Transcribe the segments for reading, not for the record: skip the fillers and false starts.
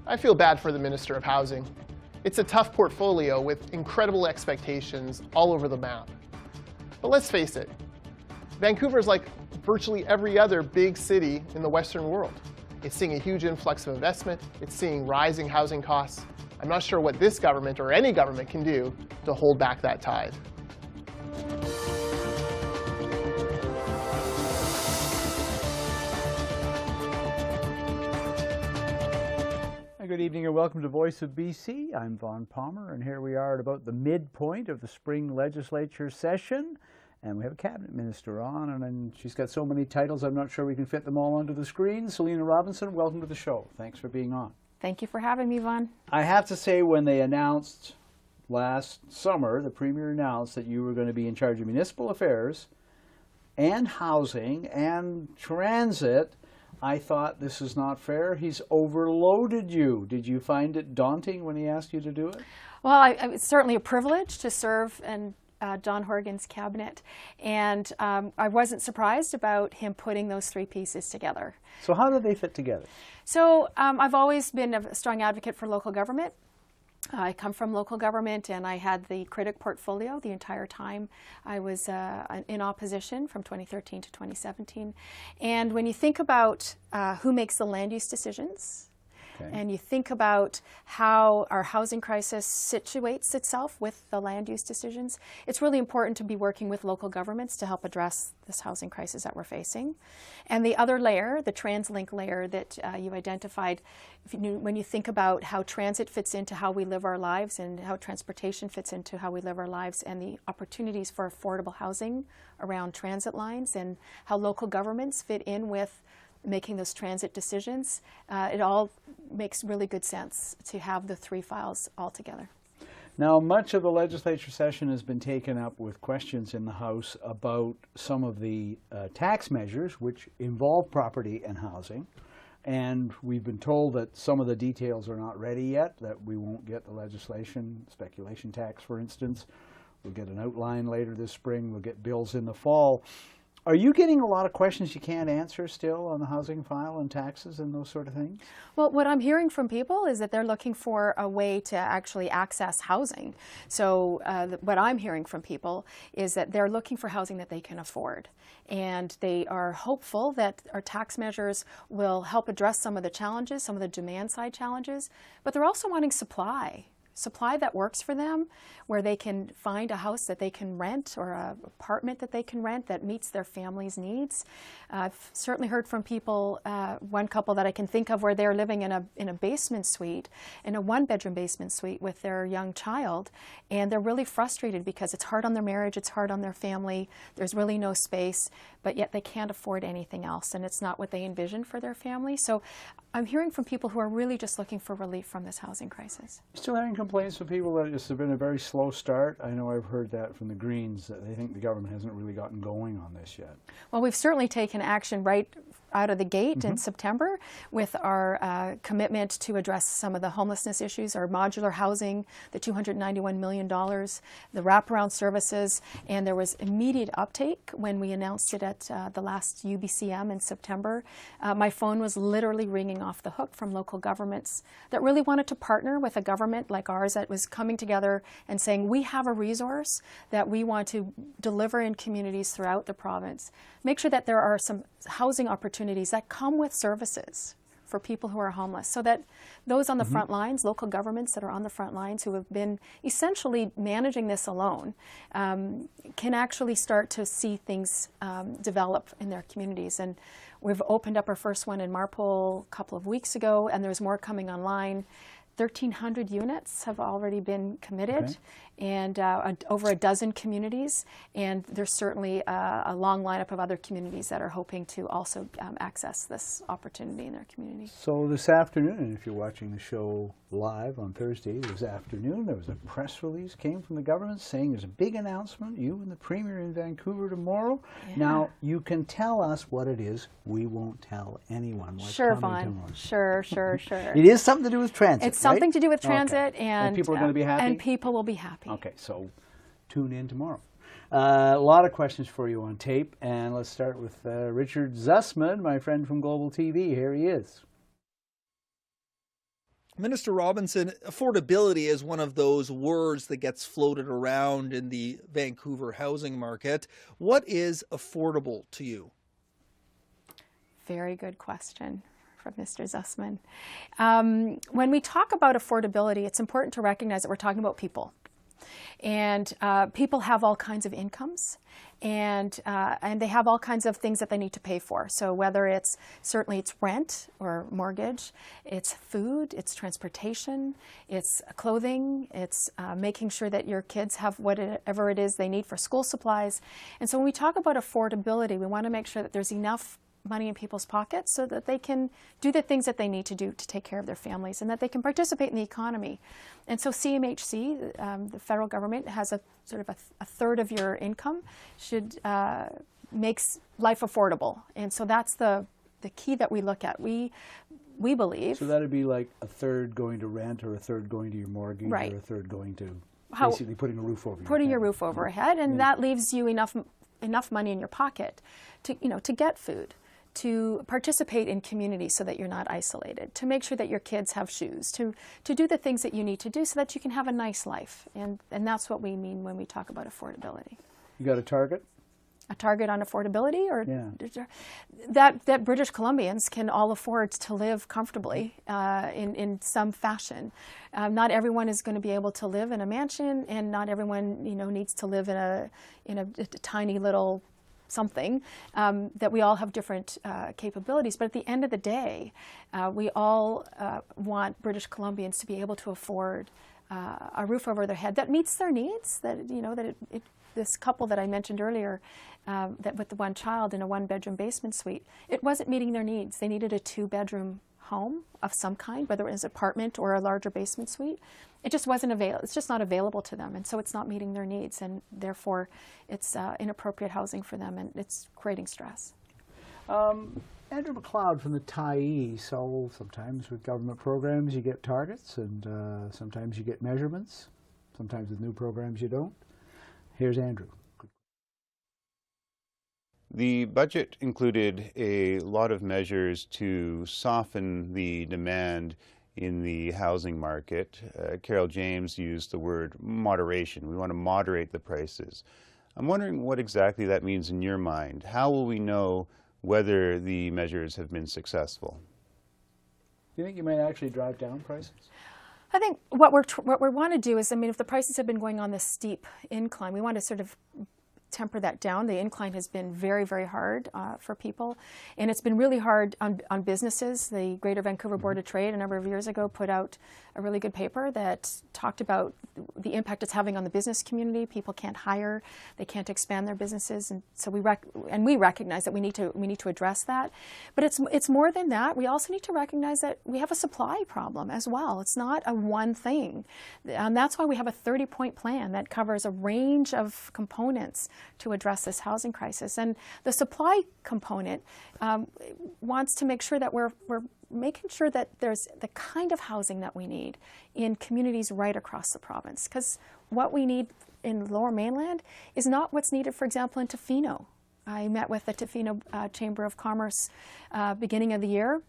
I feel bad for the Minister of Housing. It's a tough portfolio with incredible expectations all over the map. But let's face it, Vancouver's like virtually every other big city in the Western world. It's seeing a huge influx of investment. It's seeing rising housing costs. I'm not sure what this government or any government can do to hold back that tide. Good evening and welcome to Voice of BC. I'm Vaughn Palmer, and here we are at about the midpoint of the spring legislature session. And we have a cabinet minister on, and she's got so many titles, I'm not sure we can fit them all onto the screen. Selina Robinson, welcome to the show. Thanks for being on. Thank you for having me, Vaughn. I have to say, when they announced last summer, the Premier announced that you were going to be in charge of municipal affairs and housing and transit, I thought, this is not fair. He's overloaded you. Did you find it daunting when he asked you to do it? Well, it's certainly a privilege to serve in John Horgan's cabinet, and I wasn't surprised about him putting those three pieces together. So how did they fit together? So I've always been a strong advocate for local government. I come from local government, and I had the critic portfolio the entire time I was in opposition from 2013 to 2017. And when you think about who makes the land use decisions, and you think about how our housing crisis situates itself with the land use decisions, it's really important to be working with local governments to help address this housing crisis that we're facing. And the other layer, the TransLink layer that you identified, when you think about how transit fits into how we live our lives and how transportation fits into how we live our lives, and the opportunities for affordable housing around transit lines, and how local governments fit in with making those transit decisions, it all makes really good sense to have the three files all together. Now, much of the legislature session has been taken up with questions in the House about some of the tax measures which involve property and housing. And we've been told that some of the details are not ready yet, that we won't get the legislation, speculation tax, for instance. We'll get an outline later this spring. We'll get bills in the fall. Are you getting a lot of questions you can't answer still on the housing file and taxes and those sort of things? Well, what I'm hearing from people is that they're looking for a way to actually access housing. So what I'm hearing from people is that they're looking for housing that they can afford. And they are hopeful that our tax measures will help address some of the challenges, some of the demand side challenges, but they're also wanting supply that works for them, where they can find a house that they can rent or an apartment that they can rent that meets their family's needs. I've certainly heard from people, one couple that I can think of, where they're living in a basement suite, in a one-bedroom basement suite with their young child, and they're really frustrated because it's hard on their marriage, it's hard on their family, there's really no space, but yet they can't afford anything else, and it's not what they envisioned for their family. So I'm hearing from people who are really just looking for relief from this housing crisis. Still having complaints from people that it's been a very slow start? I know I've heard that from the Greens, that they think the government hasn't really gotten going on this yet. Well, we've certainly taken action right out of the gate in September with our commitment to address some of the homelessness issues, our modular housing, the $291 million, the wraparound services, and there was immediate uptake when we announced it at the last UBCM in September. My phone was literally ringing off the hook from local governments that really wanted to partner with a government like ours that was coming together and saying, we have a resource that we want to deliver in communities throughout the province. Make sure that there are some housing opportunities that come with services for people who are homeless, so that those on the front lines, local governments that are on the front lines who have been essentially managing this alone, can actually start to see things develop in their communities. And we've opened up our first one in Marpole a couple of weeks ago, and there's more coming online. 1,300 units have already been committed, and over a dozen communities, and there's certainly a long lineup of other communities that are hoping to also access this opportunity in their community. So this afternoon, and if you're watching the show live on Thursday this afternoon, there was a press release came from the government saying there's a big announcement, you and the Premier in Vancouver tomorrow. Yeah. Now, you can tell us what it is. We won't tell anyone what's coming tomorrow. Sure. It is something to do with transit, It's something to do with transit, and people are going to be happy? And people will be happy. Okay, so tune in tomorrow. A lot of questions for you on tape, and let's start with Richard Zussman, my friend from Global TV. Here he is. Minister Robinson, affordability is one of those words that gets floated around in the Vancouver housing market. What is affordable to you? Very good question from Mr. Zussman. When we talk about affordability, it's important to recognize that we're talking about people. And people have all kinds of incomes, and they have all kinds of things that they need to pay for. So whether it's rent or mortgage, it's food, it's transportation, it's clothing, it's making sure that your kids have whatever it is they need for school supplies. And so when we talk about affordability, we want to make sure that there's enough money in people's pockets so that they can do the things that they need to do to take care of their families and that they can participate in the economy. And so CMHC, the federal government, has a sort of a third of your income should makes life affordable. And so that's the key that we look at. We believe. So that'd be like a third going to rent, or a third going to your mortgage, right, or a third going to basically putting a roof over your roof overhead, and that leaves you enough money in your pocket to get food, to participate in community so that you're not isolated, to make sure that your kids have shoes, to do the things that you need to do so that you can have a nice life. And that's what we mean when we talk about affordability. You got a target? A target on affordability? Or yeah. that British Columbians can all afford to live comfortably in some fashion. Not everyone is going to be able to live in a mansion, and not everyone needs to live in a tiny little something, that we all have different capabilities. But at the end of the day, we all want British Columbians to be able to afford a roof over their head that meets their needs. This couple that I mentioned earlier, that with the one child in a one-bedroom basement suite, it wasn't meeting their needs. They needed a two-bedroom home of some kind, whether it was an apartment or a larger basement suite. It just wasn't available. It's just not available to them, and so it's not meeting their needs, and therefore it's inappropriate housing for them, and it's creating stress. Andrew McLeod from the Tyee. So sometimes with government programs you get targets, and sometimes you get measurements. Sometimes with new programs you don't. Here's Andrew. The budget included a lot of measures to soften the demand in the housing market. Carol James used the word moderation. We want to moderate the prices. I'm wondering what exactly that means in your mind. How will we know whether the measures have been successful? Do you think you might actually drive down prices? I think what we want to do is, if the prices have been going on this steep incline, we want to sort of temper that down. The incline has been very, very hard for people, and it's been really hard on businesses. The Greater Vancouver Board of Trade a number of years ago put out a really good paper that talked about the impact it's having on the business community. People can't hire, they can't expand their businesses, and so we recognize that we need to address that. But it's more than that. We also need to recognize that we have a supply problem as well. It's not a one thing, and that's why we have a 30-point plan that covers a range of components to address this housing crisis. And the supply component wants to make sure that we're making sure that there's the kind of housing that we need in communities right across the province. Because what we need in the Lower Mainland is not what's needed, for example, in Tofino. I met with the Tofino Chamber of Commerce beginning of the year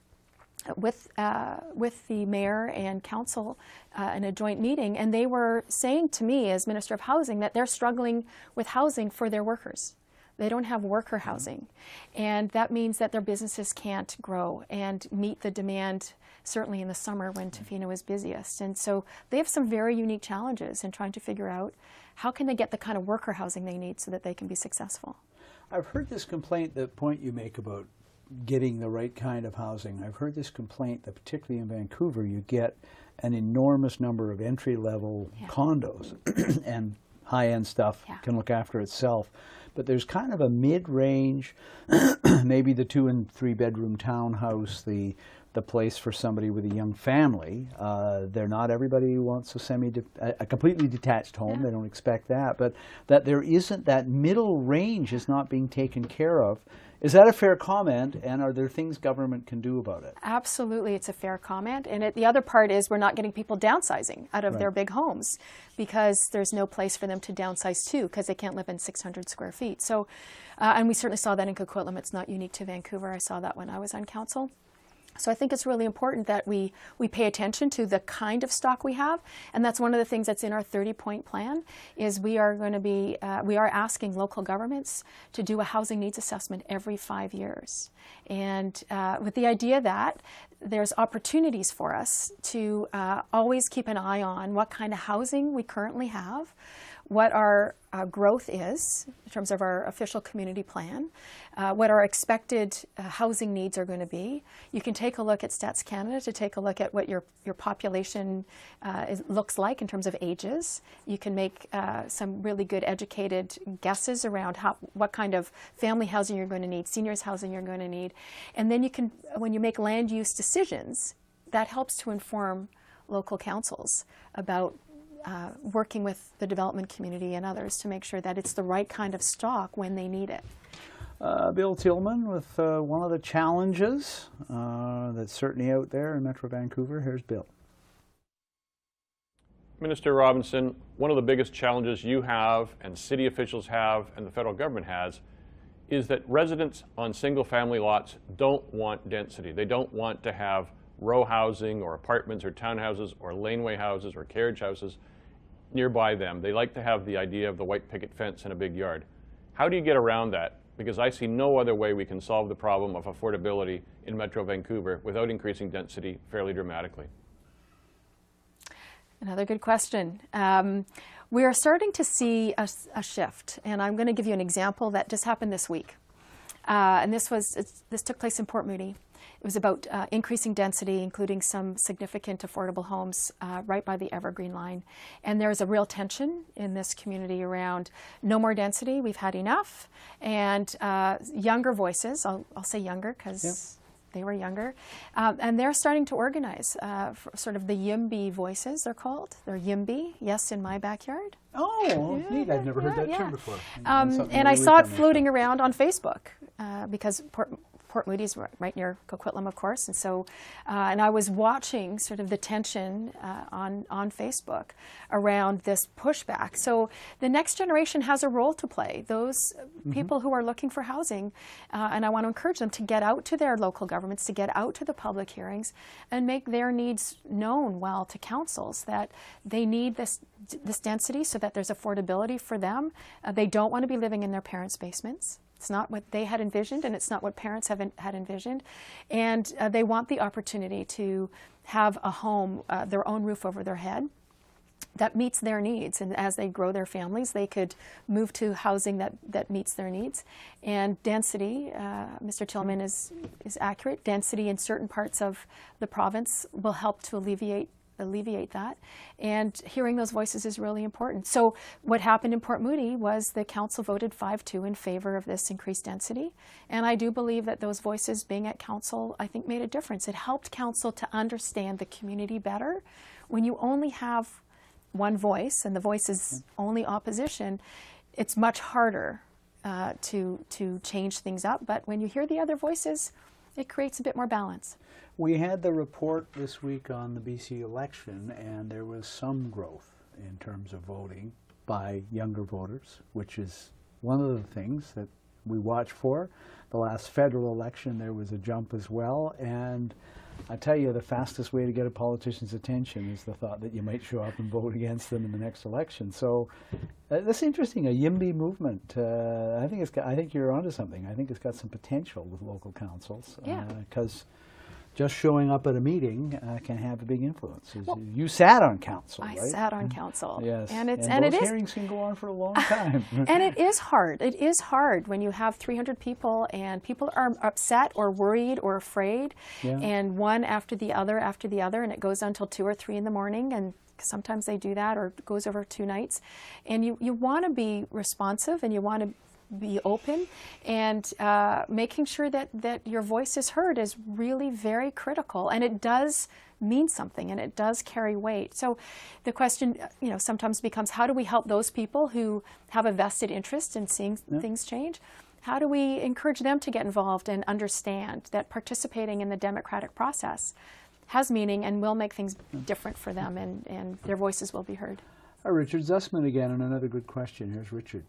with the mayor and council in a joint meeting, and they were saying to me as Minister of Housing that they're struggling with housing for their workers. They don't have worker housing, and that means that their businesses can't grow and meet the demand, certainly in the summer when Tofino is busiest. And so they have some very unique challenges in trying to figure out how can they get the kind of worker housing they need so that they can be successful. I've heard this complaint, the point you make about getting the right kind of housing. I've heard this complaint that particularly in Vancouver you get an enormous number of entry-level condos and high-end stuff can look after itself. But there's kind of a mid-range, maybe the 2- and 3-bedroom townhouse, the place for somebody with a young family. They're not everybody who wants a completely detached home. They don't expect that. But that there isn't, that middle range is not being taken care of. Is that a fair comment, and are there things government can do about it? Absolutely, it's a fair comment. And the other part is we're not getting people downsizing out of their big homes because there's no place for them to downsize to because they can't live in 600 square feet. So, and we certainly saw that in Coquitlam. It's not unique to Vancouver. I saw that when I was on council. So I think it's really important that we pay attention to the kind of stock we have, and that's one of the things that's in our 30-point plan. Is we are asking local governments to do a housing needs assessment every 5 years, and with the idea that there's opportunities for us to always keep an eye on what kind of housing we currently have, what our growth is in terms of our official community plan, what our expected housing needs are going to be. You can take a look at Stats Canada to take a look at what your population looks like in terms of ages. You can make some really good educated guesses around what kind of family housing you're going to need, seniors housing you're going to need. And then you can, when you make land use decisions, that helps to inform local councils about working with the development community and others to make sure that it's the right kind of stock when they need it. Bill Tillman with one of the challenges that's certainly out there in Metro Vancouver. Here's Bill. Minister Robinson, one of the biggest challenges you have and city officials have and the federal government has is that residents on single-family lots don't want density. They don't want to have row housing or apartments or townhouses or laneway houses or carriage houses nearby them. They like to have the idea of the white picket fence and a big yard. How do you get around that? Because I see no other way we can solve the problem of affordability in Metro Vancouver without increasing density fairly dramatically. Another good question. We are starting to see a shift, and I'm going to give you an example that just happened this week. And this took place in Port Moody. It was about increasing density, including some significant affordable homes right by the Evergreen line. And there's a real tension in this community around no more density, we've had enough, and younger voices, I'll say younger because they were younger, and they're starting to organize for sort of the YIMBY voices, they're called. They're YIMBY, yes in my backyard. Oh, neat. I've never heard that term before. And I saw it floating around on Facebook because Port Moody's right near Coquitlam, of course, and so, and I was watching sort of the tension on Facebook around this pushback. So the next generation has a role to play. Those people who are looking for housing, and I want to encourage them to get out to their local governments, to get out to the public hearings, and make their needs known well to councils that they need this density so that there's affordability for them. They don't want to be living in their parents' basements. It's not what they had envisioned, and it's not what parents had envisioned. And they want the opportunity to have a home, their own roof over their head that meets their needs. And as they grow their families, they could move to housing that meets their needs. And density, Mr. Tillman is accurate. Density in certain parts of the province will help to alleviate that, and hearing those voices is really important. So what happened in Port Moody was the council voted 5-2 in favor of this increased density, and I do believe that those voices being at council, I think, made a difference. It helped council to understand the community better. When you only have one voice and the voice is only opposition, it's much harder to change things up, but when you hear the other voices, it creates a bit more balance. We had the report this week on the BC election, and there was some growth in terms of voting by younger voters, which is one of the things that we watch for. The last federal election, there was a jump as well, and I tell you, the fastest way to get a politician's attention is the thought that you might show up and vote against them in the next election. So that's interesting, a YIMBY movement. I think you're onto something. I think it's got some potential with local councils, because just showing up at a meeting can have a big influence. Well, you sat on council, right? I sat on council. Yes, and those hearings can go on for a long time. And it is hard. It is hard when you have 300 people and people are upset or worried or afraid, and one after the other, and it goes on until 2 or 3 in the morning, and sometimes they do that, or it goes over 2 nights. And you want to be responsive, and you want to be open, and making sure that your voice is heard is really very critical, and it does mean something, and it does carry weight. So the question, sometimes becomes, how do we help those people who have a vested interest in seeing things change? How do we encourage them to get involved and understand that participating in the democratic process has meaning and will make things different for them, and their voices will be heard? Richard Zussman again, and another good question. Here's Richard.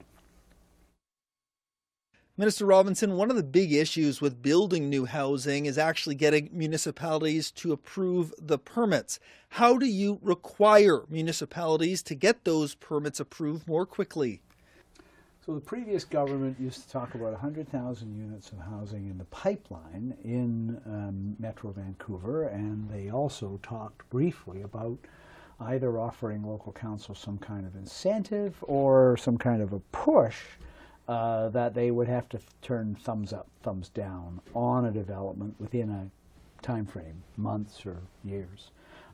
Minister Robinson, one of the big issues with building new housing is actually getting municipalities to approve the permits. How do you require municipalities to get those permits approved more quickly? So the previous government used to talk about 100,000 units of housing in the pipeline in Metro Vancouver, and they also talked briefly about either offering local councils some kind of incentive or some kind of a push that they would have to turn thumbs up, thumbs down on a development within a time frame, months or years.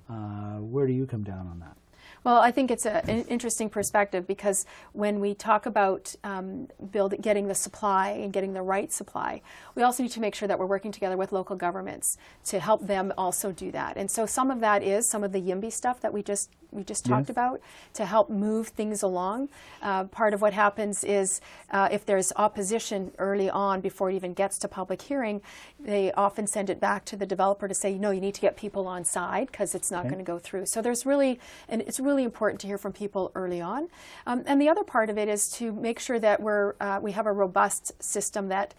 Where do you come down on that? Well, I think it's an interesting perspective, because when we talk about getting the supply and getting the right supply, we also need to make sure that we're working together with local governments to help them also do that. And so some of that is some of the YIMBY stuff that we just talked about to help move things along. Part of what happens is if there's opposition early on before it even gets to public hearing, they often send it back to the developer to say, no, you need to get people on side because it's not going to go through. So there's really, and it's really important to hear from people early on. And the other part of it is to make sure that we have a robust system that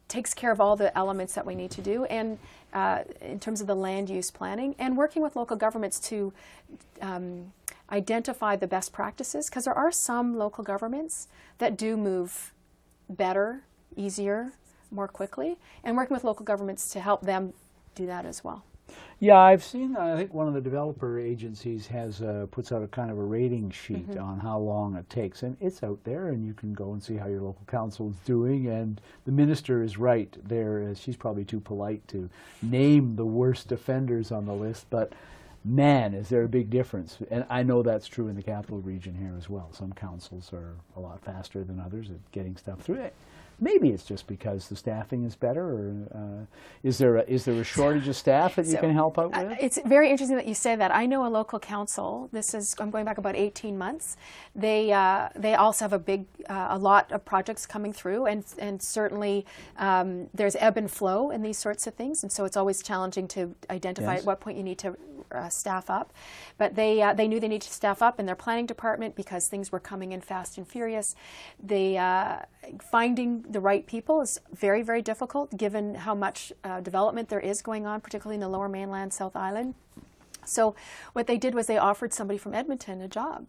takes care of all the elements that we need to do, and in terms of the land use planning, and working with local governments to identify the best practices, because there are some local governments that do move better, easier, more quickly, and working with local governments to help them do that as well. Yeah, I've seen, I think one of the developer agencies has puts out a kind of a rating sheet on how long it takes, and it's out there, and you can go and see how your local council is doing. And the minister is right there. She's probably too polite to name the worst offenders on the list, but man, is there a big difference. And I know that's true in the capital region here as well. Some councils are a lot faster than others at getting stuff through it. Maybe it's just because the staffing is better, or is there a shortage of staff that you can help out with? It's very interesting that you say that. I know a local council. I'm going back about 18 months. They also have a lot of projects coming through, and certainly there's ebb and flow in these sorts of things, and so it's always challenging to identify at what point you need to staff up. But they knew they needed to staff up in their planning department because things were coming in fast and furious. Finding the right people is very, very difficult given how much development there is going on, particularly in the Lower Mainland, South Island. So what they did was they offered somebody from Edmonton a job.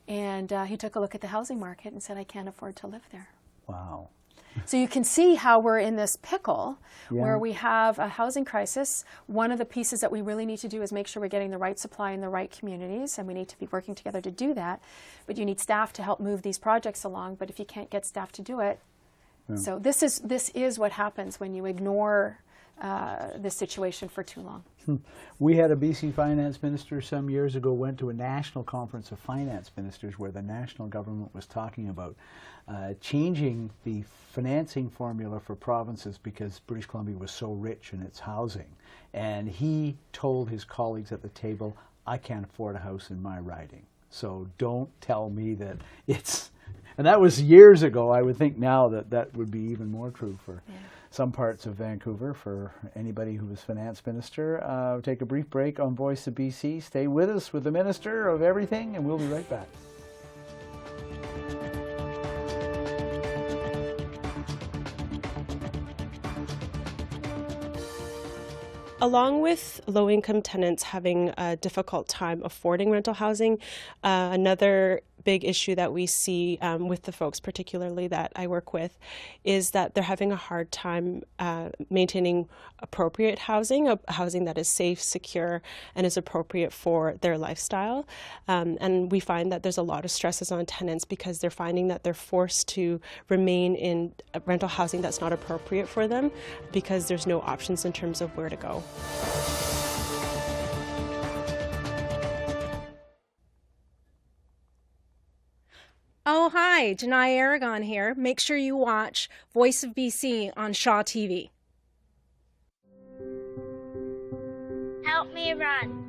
And he took a look at the housing market and said, I can't afford to live there. Wow. So you can see how we're in this pickle where we have a housing crisis. One of the pieces that we really need to do is make sure we're getting the right supply in the right communities, and we need to be working together to do that. But you need staff to help move these projects along, but if you can't get staff to do it. So this is what happens when you ignore this situation for too long. We had a BC finance minister some years ago went to a national conference of finance ministers where the national government was talking about changing the financing formula for provinces because British Columbia was so rich in its housing. And he told his colleagues at the table, I can't afford a house in my riding. So don't tell me that it's... And that was years ago. I would think now that would be even more true for some parts of Vancouver, for anybody who was finance minister. Take a brief break on Voice of BC. Stay with us with the Minister of Everything, and we'll be right back. Along with low-income tenants having a difficult time affording rental housing, another big issue that we see with the folks particularly that I work with is that they're having a hard time maintaining appropriate housing, a housing that is safe, secure, and is appropriate for their lifestyle. And we find that there's a lot of stresses on tenants because they're finding that they're forced to remain in rental housing that's not appropriate for them because there's no options in terms of where to go. Oh, hi, Janai Aragon here. Make sure you watch Voice of BC on Shaw TV. Help me run.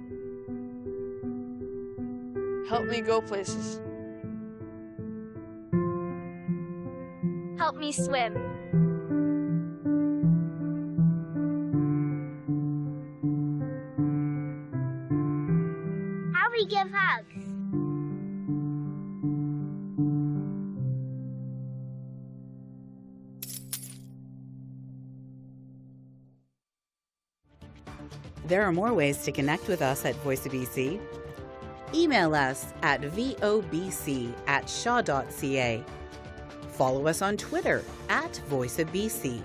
Help me go places. Help me swim. How we give hugs. There are more ways to connect with us at Voice of BC. Email us at vobc@shaw.ca. Follow us on Twitter at Voice of BC.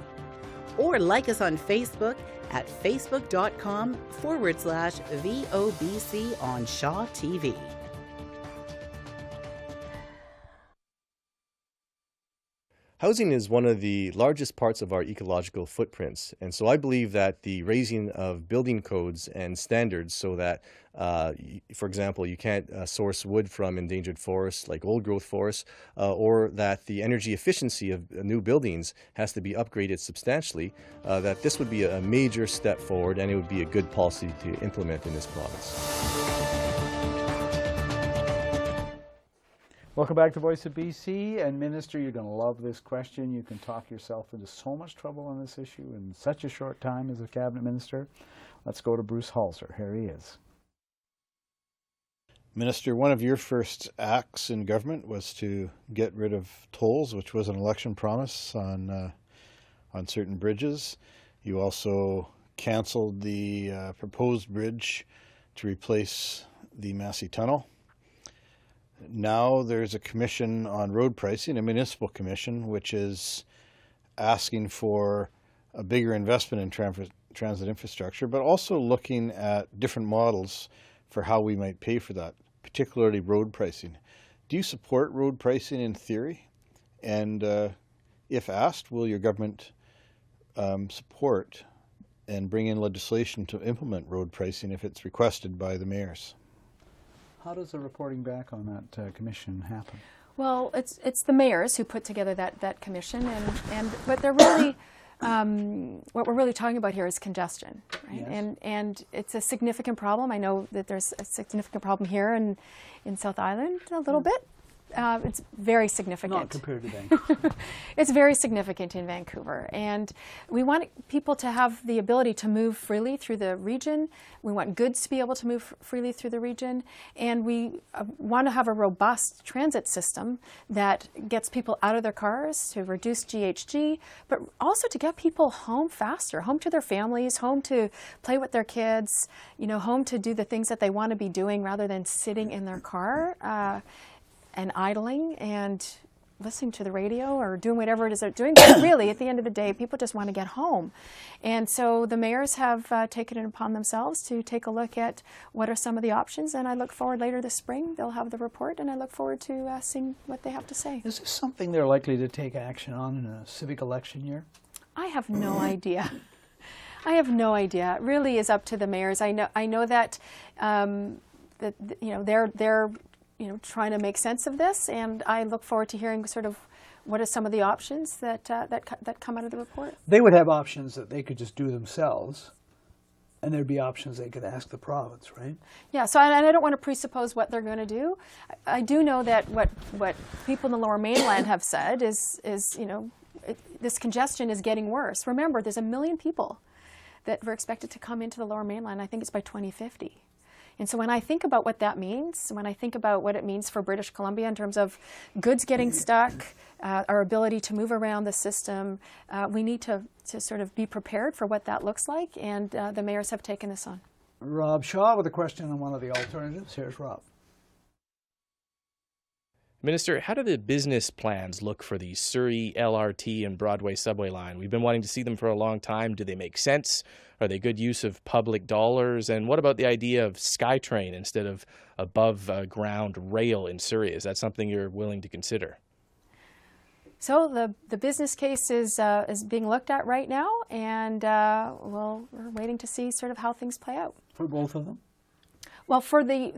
Or like us on Facebook at facebook.com/VOBC on Shaw TV. Housing is one of the largest parts of our ecological footprints, and so I believe that the raising of building codes and standards so that, for example, you can't source wood from endangered forests like old growth forests, or that the energy efficiency of new buildings has to be upgraded substantially, that this would be a major step forward and it would be a good policy to implement in this province. Welcome back to Voice of BC. And Minister, you're going to love this question. You can talk yourself into so much trouble on this issue in such a short time as a cabinet minister. Let's go to Bruce Halser. Here he is. Minister, one of your first acts in government was to get rid of tolls, which was an election promise on certain bridges. You also cancelled the proposed bridge to replace the Massey Tunnel. Now there's a commission on road pricing, a municipal commission, which is asking for a bigger investment in transit infrastructure, but also looking at different models for how we might pay for that, particularly road pricing. Do you support road pricing in theory? And if asked, will your government support and bring in legislation to implement road pricing if it's requested by the mayors? How does the reporting back on that commission happen? Well, it's the mayors who put together that commission, and but they're really what we're really talking about here is congestion, right? Yes. And it's a significant problem. I know that there's a significant problem here in South Island a little bit. It's very significant. Not compared to Vancouver. It's very significant in Vancouver. And we want people to have the ability to move freely through the region. We want goods to be able to move freely through the region. And we want to have a robust transit system that gets people out of their cars to reduce GHG, but also to get people home faster, home to their families, home to play with their kids, home to do the things that they want to be doing rather than sitting in their car and idling and listening to the radio or doing whatever it is they're doing. But really, at the end of the day, people just want to get home. And so the mayors have taken it upon themselves to take a look at what are some of the options. And I look forward later this spring, they'll have the report, and I look forward to seeing what they have to say. Is this something they're likely to take action on in a civic election year? I have no idea. I have no idea. It really is up to the mayors. I know that they're trying to make sense of this, and I look forward to hearing sort of what are some of the options that come out of the report. They would have options that they could just do themselves, and there'd be options they could ask the province, right? Yeah. So I don't want to presuppose what they're going to do. I do know that what people in the Lower Mainland have said is this congestion is getting worse. Remember, there's 1 million people that were expected to come into the Lower Mainland. I think it's by 2050. And so when I think about what that means, when I think about what it means for British Columbia in terms of goods getting stuck, our ability to move around the system, we need to sort of be prepared for what that looks like, and the mayors have taken this on. Rob Shaw with a question on one of the alternatives. Here's Rob. Minister, how do the business plans look for the Surrey LRT and Broadway subway line? We've been wanting to see them for a long time. Do they make sense? Are they good use of public dollars? And what about the idea of SkyTrain instead of above ground rail in Surrey? Is that something you're willing to consider? So the business case is being looked at right now, and we're waiting to see sort of how things play out. For both of them? Well, for the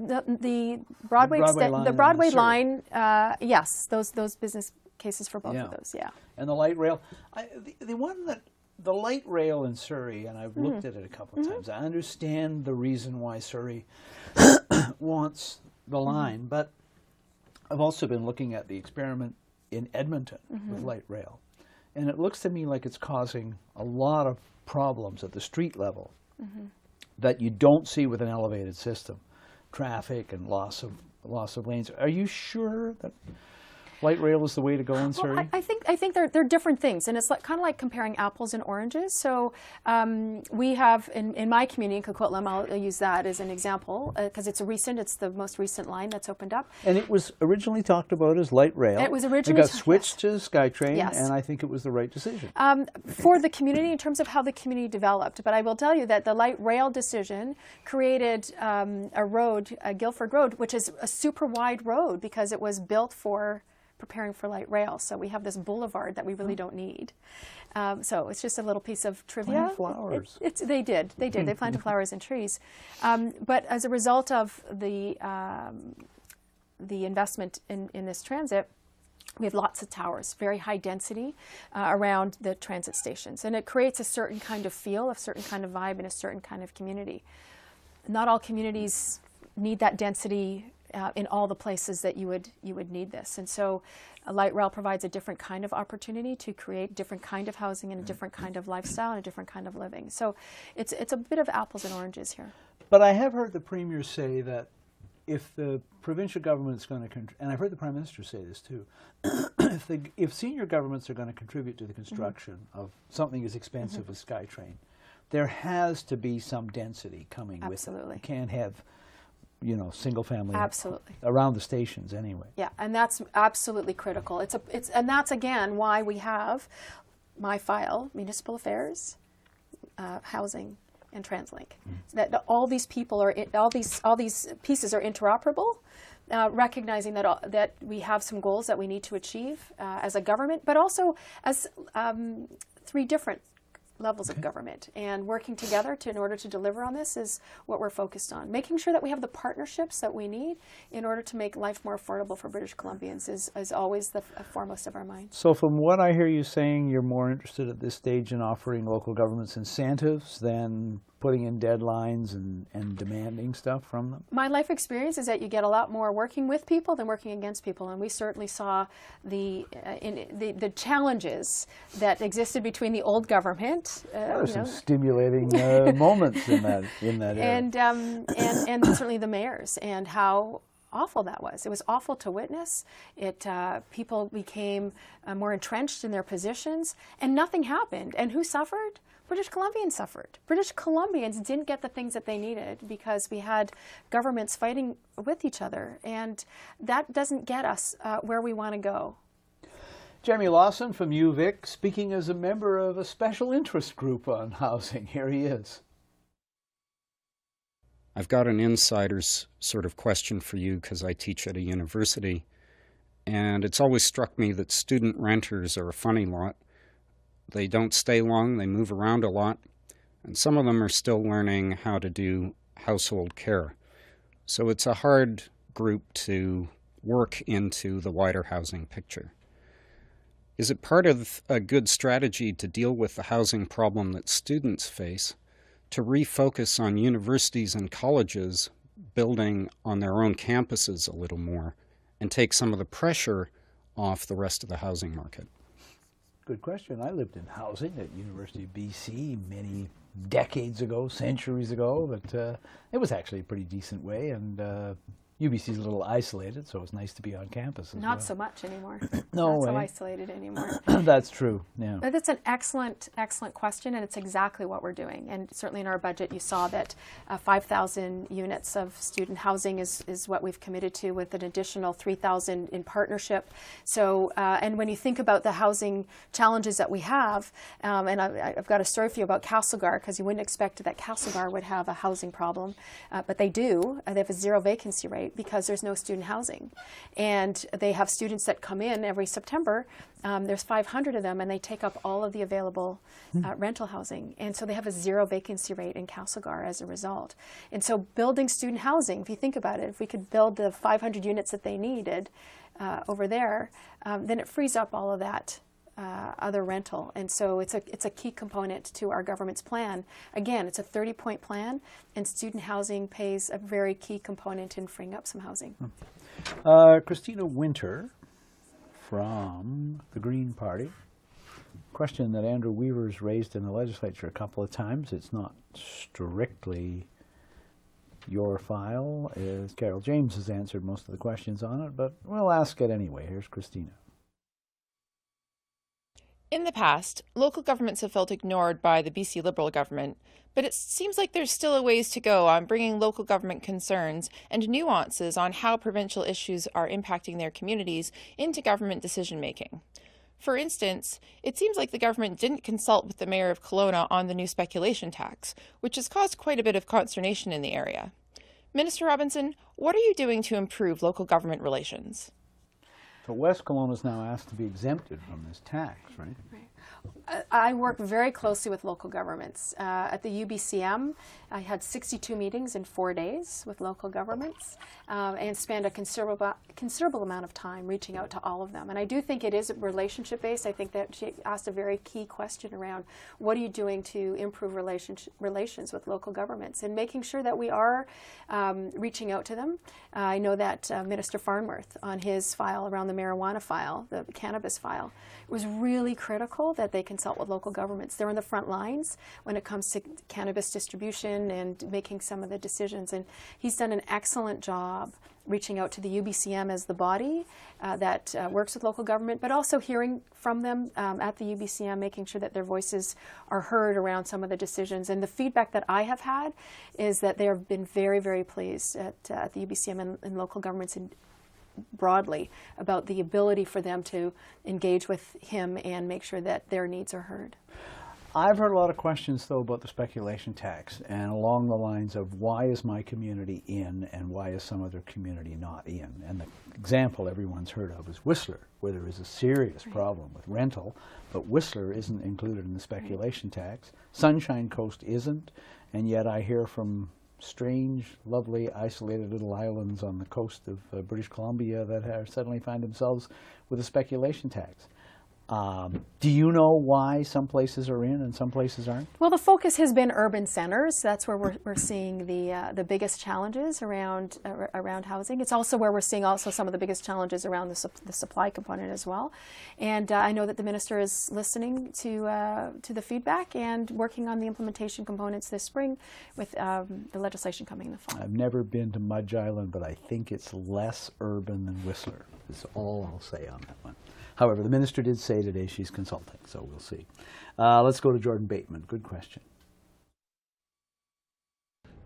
Broadway line, yes, those business cases for both of those, yeah. And the light rail, the light rail in Surrey, and I've looked at it a couple of times. I understand the reason why Surrey wants the line, but I've also been looking at the experiment in Edmonton with light rail, and it looks to me like it's causing a lot of problems at the street level that you don't see with an elevated system, traffic and loss of lanes. Are you sure that Light rail is the way to go in Surrey? Well, I think they're different things, and it's like, kind of like comparing apples and oranges. So we have, in my community, in Coquitlam, I'll use that as an example, because it's the most recent line that's opened up. And it was originally talked about as light rail. It was originally... It got switched to SkyTrain, yes. and I think it was the right decision. For the community, in terms of how the community developed. But I will tell you that the light rail decision created a road, Guildford Road, which is a super wide road because it was built for preparing for light rail. So we have this boulevard that we really don't need. So it's just a little piece of trivia. Plant flowers. They did. They planted flowers and trees. But as a result of the investment in this transit, we have lots of towers, very high density around the transit stations. And it creates a certain kind of feel, a certain kind of vibe, and a certain kind of community. Not all communities need that density in all the places that you would need this. And so a light rail provides a different kind of opportunity to create different kind of housing and a different kind of lifestyle and a different kind of living. So it's a bit of apples and oranges here. But I have heard the Premier say that if the provincial government's going to, and I've heard the Prime Minister say this too, if senior governments are going to contribute to the construction of something as expensive as SkyTrain, there has to be some density coming with it. You can't have, single family around the stations anyway. Yeah, and that's absolutely critical. And that's again why we have my file, Municipal Affairs, Housing, and TransLink. That all these people are all these pieces are interoperable, recognizing that we have some goals that we need to achieve as a government, but also as three different levels of government, and working together in order to deliver on this is what we're focused on. Making sure that we have the partnerships that we need in order to make life more affordable for British Columbians is always the foremost of our minds. So from what I hear you saying, you're more interested at this stage in offering local governments incentives than putting in deadlines and demanding stuff from them? My life experience is that you get a lot more working with people than working against people, and we certainly saw the challenges that existed between the old government. There were some stimulating moments in that area. And certainly the mayors, and how awful that was. It was awful to witness. People became more entrenched in their positions, and nothing happened. And who suffered? British Columbians suffered. British Columbians didn't get the things that they needed because we had governments fighting with each other, and that doesn't get us where we want to go. Jeremy Lawson from UVic, speaking as a member of a special interest group on housing. Here he is. I've got an insider's sort of question for you because I teach at a university, and it's always struck me that student renters are a funny lot. They don't stay long, they move around a lot, and some of them are still learning how to do household care. So it's a hard group to work into the wider housing picture. Is it part of a good strategy to deal with the housing problem that students face to refocus on universities and colleges building on their own campuses a little more and take some of the pressure off the rest of the housing market? Good question. I lived in housing at University of BC many decades ago, centuries ago, but it was actually a pretty decent way, and UBC's a little isolated, so it's nice to be on campus as well. Not so much anymore. No Not way. so isolated anymore. That's true, yeah. But that's an excellent question, and it's exactly what we're doing. And certainly in our budget, you saw that 5,000 units of student housing is what we've committed to, with an additional 3,000 in partnership. So, and when you think about the housing challenges that we have, and I've got a story for you about Castlegar, because you wouldn't expect that Castlegar would have a housing problem, but they do. They have a zero vacancy rate because there's no student housing. And they have students that come in every September. There's 500 of them, and they take up all of the available rental housing. And so they have a zero vacancy rate in Castlegar as a result. And so building student housing, if you think about it, if we could build the 500 units that they needed over there, then it frees up all of that other rental. And so it's a key component to our government's plan. Again, it's a 30-point plan, and student housing plays a very key component in freeing up some housing. Christina Winter from the Green Party. Question that Andrew Weaver's raised in the legislature a couple of times. It's not strictly your file is Carol James has answered most of the questions on it, but we'll ask it anyway. Here's Christina. In the past, local governments have felt ignored by the BC Liberal government, but it seems like there's still a ways to go on bringing local government concerns and nuances on how provincial issues are impacting their communities into government decision-making. For instance, it seems like the government didn't consult with the Mayor of Kelowna on the new speculation tax, which has caused quite a bit of consternation in the area. Minister Robinson, what are you doing to improve local government relations? So West Kelowna is now asked to be exempted from this tax, right? I work very closely with local governments. At the UBCM, I had 62 meetings in 4 days with local governments and spent a considerable amount of time reaching out to all of them. And I do think it is relationship-based. I think that she asked a very key question around what are you doing to improve relations with local governments and making sure that we are reaching out to them. I know that Minister Farnworth, on his file around the marijuana file, the cannabis file, it was really critical that they consult with local governments. They're in the front lines when it comes to cannabis distribution and making some of the decisions. And he's done an excellent job reaching out to the UBCM as the body that works with local government, but also hearing from them at the UBCM, making sure that their voices are heard around some of the decisions. And the feedback that I have had is that they have been very, very pleased at the UBCM and local governments broadly about the ability for them to engage with him and make sure that their needs are heard. I've heard a lot of questions, though, about the speculation tax and along the lines of why is my community in and why is some other community not in? And the example everyone's heard of is Whistler, where there is a serious problem with rental, but Whistler isn't included in the speculation tax. Sunshine Coast isn't, and yet I hear from strange, lovely, isolated little islands on the coast of British Columbia that are suddenly find themselves with a speculation tax. Do you know why some places are in and some places aren't? Well, the focus has been urban centers. That's where we're seeing the biggest challenges around housing. It's also where we're seeing also some of the biggest challenges around the supply component as well. And I know that the minister is listening to the feedback and working on the implementation components this spring with the legislation coming in the fall. I've never been to Mudge Island, but I think it's less urban than Whistler. That's all I'll say on that one. However, the minister did say today she's consulting, so we'll see. Let's go to Jordan Bateman. Good question.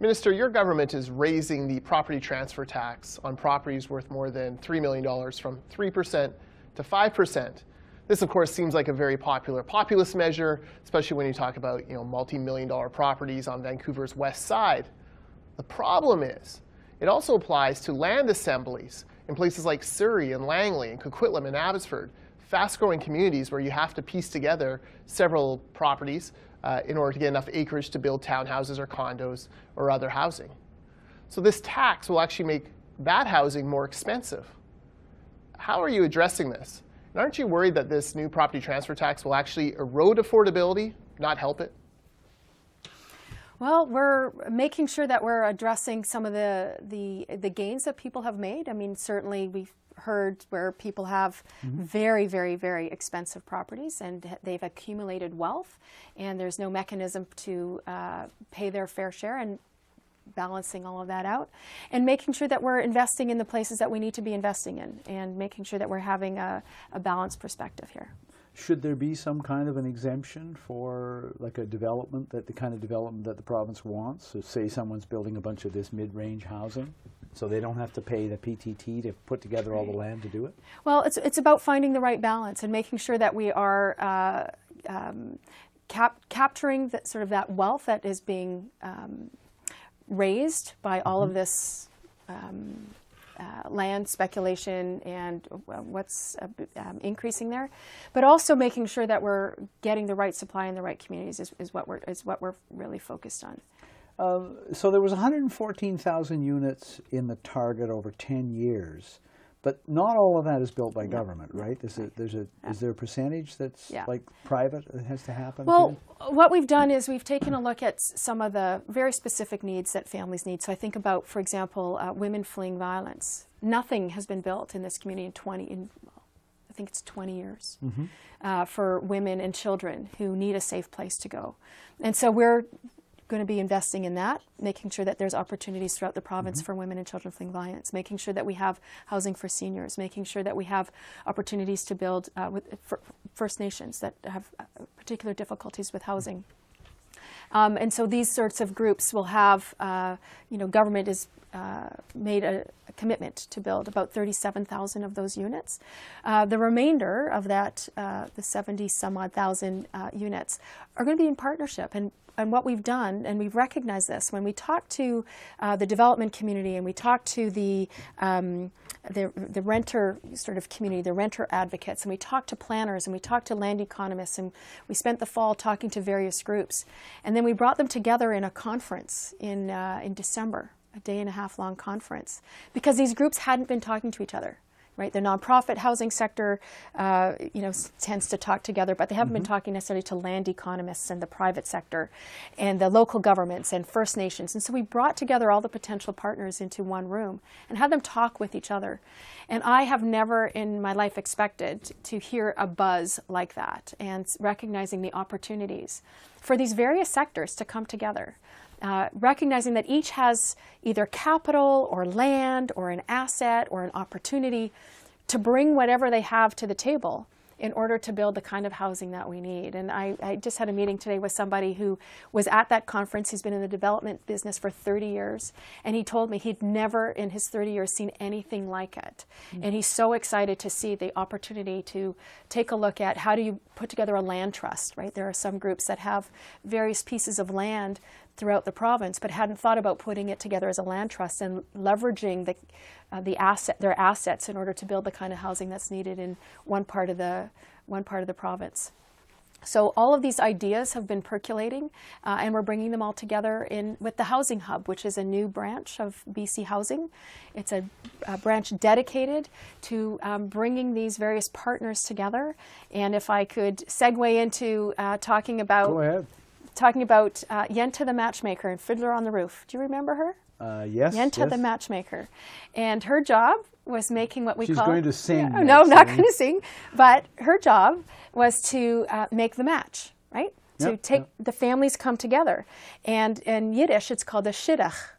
Minister, your government is raising the property transfer tax on properties worth more than $3 million from 3% to 5%. This, of course, seems like a very popular populist measure, especially when you talk about multi-million-dollar properties on Vancouver's west side. The problem is, it also applies to land assemblies in places like Surrey and Langley and Coquitlam and Abbotsford, fast-growing communities where you have to piece together several properties in order to get enough acreage to build townhouses or condos or other housing. So this tax will actually make that housing more expensive. How are you addressing this? And aren't you worried that this new property transfer tax will actually erode affordability, not help it? Well, we're making sure that we're addressing some of the gains that people have made. I mean, certainly we've heard where people have very, very, very expensive properties and they've accumulated wealth and there's no mechanism to pay their fair share, and balancing all of that out and making sure that we're investing in the places that we need to be investing in and making sure that we're having a balanced perspective here. Should there be some kind of an exemption for like a development, the kind of development that the province wants? So say someone's building a bunch of this mid-range housing, so they don't have to pay the PTT to put together all the land to do it? Well, it's about finding the right balance and making sure that we are capturing sort of that wealth that is being raised by all of this land speculation and what's increasing there, but also making sure that we're getting the right supply in the right communities is what we're really focused on. So there was 114,000 units in the target over 10 years, but not all of that is built by government, right? Is there a percentage that's like private that has to happen? Well, what we've done is we've taken a look at some of the very specific needs that families need. So I think about, for example, women fleeing violence. Nothing has been built in this community I think it's 20 years for women and children who need a safe place to go. And so we're going to be investing in that, making sure that there's opportunities throughout the province for women and children fleeing violence, making sure that we have housing for seniors, making sure that we have opportunities to build for First Nations that have particular difficulties with housing. And so these sorts of groups will have, government has made a commitment to build about 37,000 of those units. The remainder of that, the 70 some odd thousand units, are going to be in partnership. And what we've done, and we've recognized this, when we talk to the development community and we talk to the renter sort of community, the renter advocates, and we talk to planners and we talk to land economists, and we spent the fall talking to various groups. And then we brought them together in a conference in December, a day-and-a-half long conference, because these groups hadn't been talking to each other. Right, the nonprofit housing sector, tends to talk together, but they haven't been talking necessarily to land economists and the private sector, and the local governments and First Nations. And so we brought together all the potential partners into one room and had them talk with each other. And I have never in my life expected to hear a buzz like that, and recognizing the opportunities for these various sectors to come together. Recognizing that each has either capital or land or an asset or an opportunity to bring whatever they have to the table in order to build the kind of housing that we need. And I just had a meeting today with somebody who was at that conference. He's been in the development business for 30 years, and he told me he'd never in his 30 years seen anything like it. And he's so excited to see the opportunity to take a look at how do you put together a land trust, right? There are some groups that have various pieces of land throughout the province, but hadn't thought about putting it together as a land trust and leveraging their assets in order to build the kind of housing that's needed in one part of the province. So all of these ideas have been percolating, and we're bringing them all together with the Housing Hub, which is a new branch of BC Housing. It's a branch dedicated to bringing these various partners together. And if I could segue into talking about... Go ahead. Talking about Yenta the Matchmaker and Fiddler on the Roof. Do you remember her? Yes. Yenta the Matchmaker. And her job was making what we She's call... going to sing. Yeah, no, I'm not going to sing. But her job was to make the match, right? The families come together. And in Yiddish, it's called a shidduch.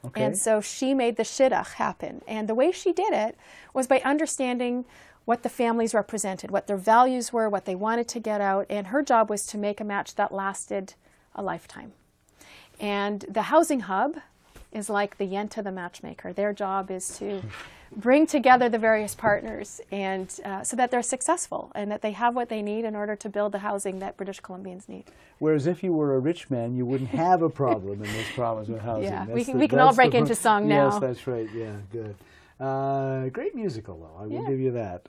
Okay. And so she made the shidduch happen. And the way she did it was by understanding what the families represented, what their values were, what they wanted to get out, and her job was to make a match that lasted a lifetime. And the Housing Hub is like the Yenta the Matchmaker. Their job is to bring together the various partners and so that they're successful and that they have what they need in order to build the housing that British Columbians need. Whereas if you were a rich man, you wouldn't have a problem in this province with housing. Yeah, we can all break into song now. Yes, that's right. Yeah, good. Great musical, though. I will give you that.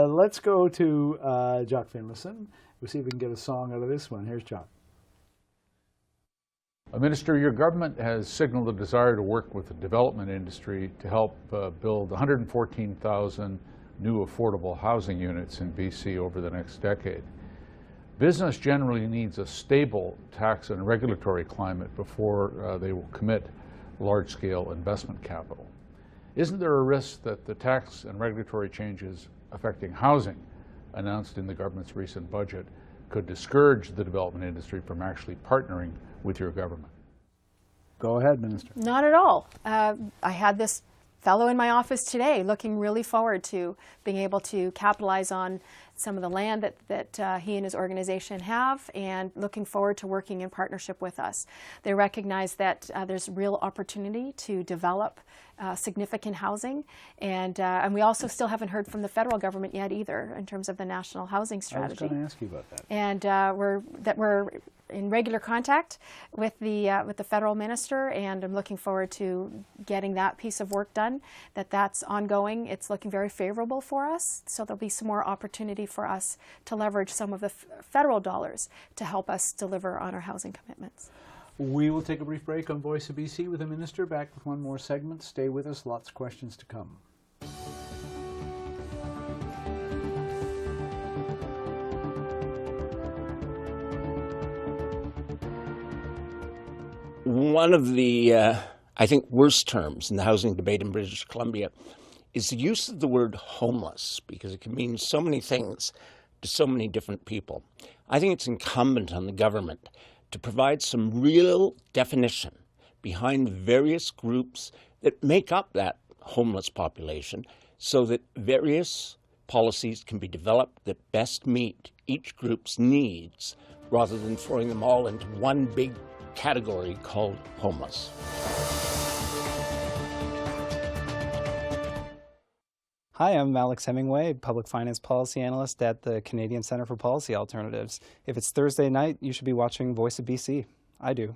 Let's go to Jock Finlayson. We'll see if we can get a song out of this one. Here's Jock. Minister, your government has signaled a desire to work with the development industry to help build 114,000 new affordable housing units in BC over the next decade. Business generally needs a stable tax and regulatory climate before they will commit large-scale investment capital. Isn't there a risk that the tax and regulatory changes affecting housing announced in the government's recent budget could discourage the development industry from actually partnering with your government? Go ahead, Minister. Not at all. I had this fellow in my office today looking really forward to being able to capitalize on some of the land that he and his organization have, and looking forward to working in partnership with us. They recognize that there's real opportunity to develop significant housing, and we also still haven't heard from the federal government yet either in terms of the national housing strategy. I was going to ask you about that. And we're in regular contact with the federal minister, and I'm looking forward to getting that piece of work done. That's ongoing. It's looking very favorable for us, so there'll be some more opportunity for us to leverage some of the federal dollars to help us deliver on our housing commitments. We will take a brief break on Voice of BC with the Minister. Back with one more segment. Stay with us. Lots of questions to come. One of the, I think, worst terms in the housing debate in British Columbia is the use of the word homeless, because it can mean so many things to so many different people. I think it's incumbent on the government to provide some real definition behind the various groups that make up that homeless population so that various policies can be developed that best meet each group's needs rather than throwing them all into one big category called homeless. Hi, I'm Alex Hemingway, Public Finance Policy Analyst at the Canadian Centre for Policy Alternatives. If it's Thursday night, you should be watching Voice of BC. I do.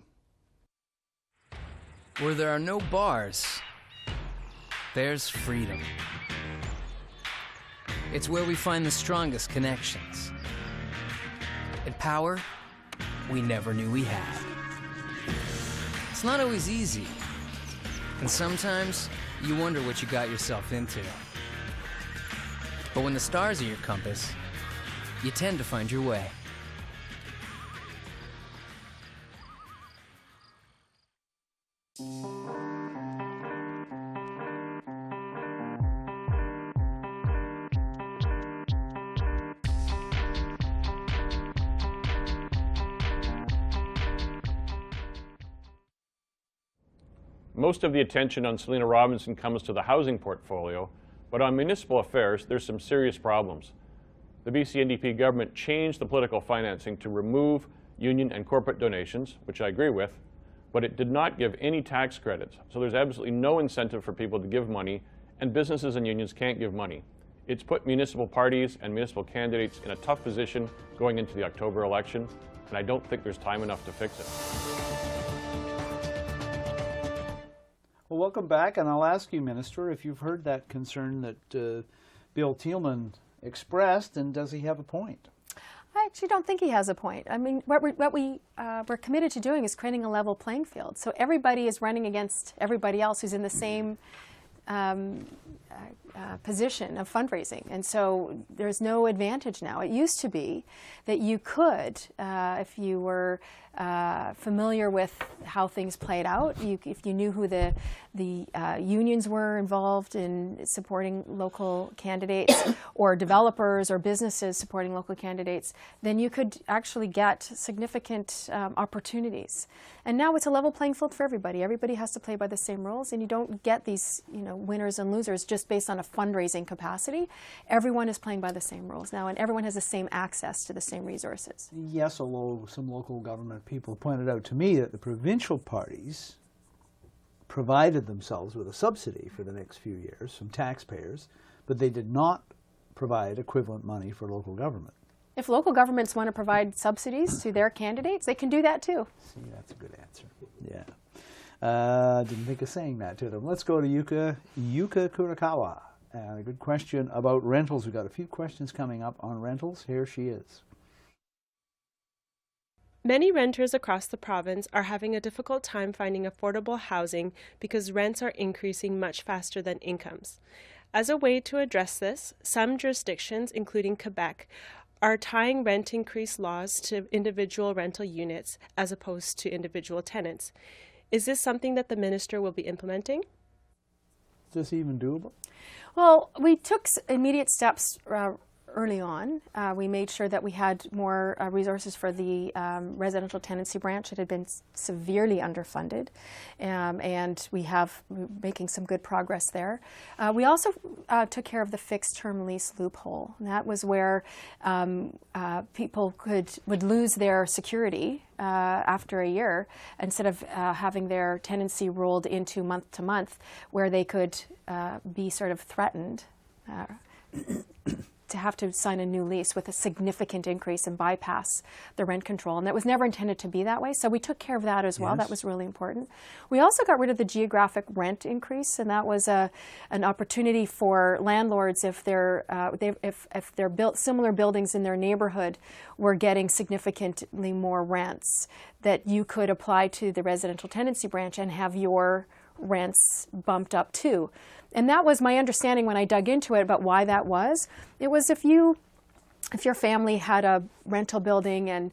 Where there are no bars, there's freedom. It's where we find the strongest connections. And power we never knew we had. It's not always easy. And sometimes you wonder what you got yourself into. But when the stars are your compass, you tend to find your way. Most of the attention on Selina Robinson comes to the housing portfolio, but on municipal affairs, there's some serious problems. The BC NDP government changed the political financing to remove union and corporate donations, which I agree with, but it did not give any tax credits. So there's absolutely no incentive for people to give money, and businesses and unions can't give money. It's put municipal parties and municipal candidates in a tough position going into the October election, and I don't think there's time enough to fix it. Well, welcome back, and I'll ask you, Minister, if you've heard that concern that Bill Thielman expressed, and does he have a point? I actually don't think he has a point. I mean, what we're committed to doing is creating a level playing field. So everybody is running against everybody else who's in the same position of fundraising. And so there's no advantage now. It used to be that you could, if you were familiar with how things played out, if you knew who the unions were involved in supporting local candidates or developers or businesses supporting local candidates, then you could actually get significant opportunities. And now it's a level playing field for everybody. Everybody has to play by the same rules, and you don't get these winners and losers just based on a fundraising capacity. Everyone is playing by the same rules now, and everyone has the same access to the same resources. Yes, although some local government people pointed out to me that the provincial parties provided themselves with a subsidy for the next few years from taxpayers, but they did not provide equivalent money for local government. If local governments want to provide subsidies to their candidates, they can do that too. See, that's a good answer. Yeah. Didn't think of saying that to them. Let's go to Yuka Kurakawa. A good question about rentals. We've got a few questions coming up on rentals. Here she is. Many renters across the province are having a difficult time finding affordable housing because rents are increasing much faster than incomes. As a way to address this, some jurisdictions, including Quebec, are tying rent increase laws to individual rental units as opposed to individual tenants. Is this something that the minister will be implementing? Is this even doable? Well, we took immediate steps early on. We made sure that we had more resources for the residential tenancy branch that had been severely underfunded, and we're making some good progress there. We also took care of the fixed term lease loophole. And that was where people would lose their security after a year instead of having their tenancy rolled into month to month, where they could be sort of threatened to have to sign a new lease with a significant increase and bypass the rent control. And that was never intended to be that way. So we took care of that as well. Yes. That was really important. We also got rid of the geographic rent increase, and that was an opportunity for landlords if they're built similar buildings in their neighborhood were getting significantly more rents, that you could apply to the residential tenancy branch and have your rents bumped up too. And that was my understanding when I dug into it about why that was. It was if your family had a rental building and